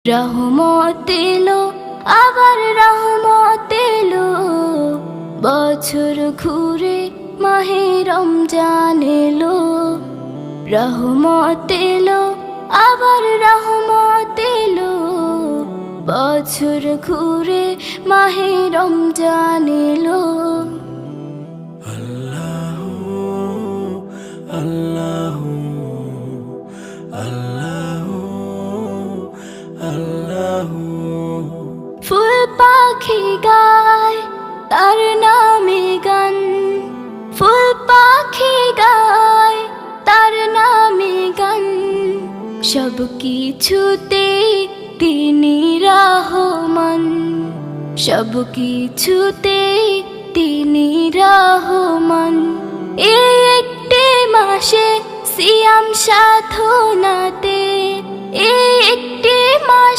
রহমত এলো, আবার রহমত এলো, বছর ঘুরে মাহে রমজান এলো। রহমত এলো, আবার রহমত এলো, বছর ঘুরে মাহে রমজান এলো। আল্লাহু আল্লাহু আল্লাহু আল্লাহু। ফুল পাখি গায় তার নামে গান, ফুল পাখি গায় তার নামে গান, সব কিছুতে তিনি রহমান, সব কিছুতে তিনি রহমান। এই একটি মাসে সিয়াম সাধনাতে, এই একটি মাস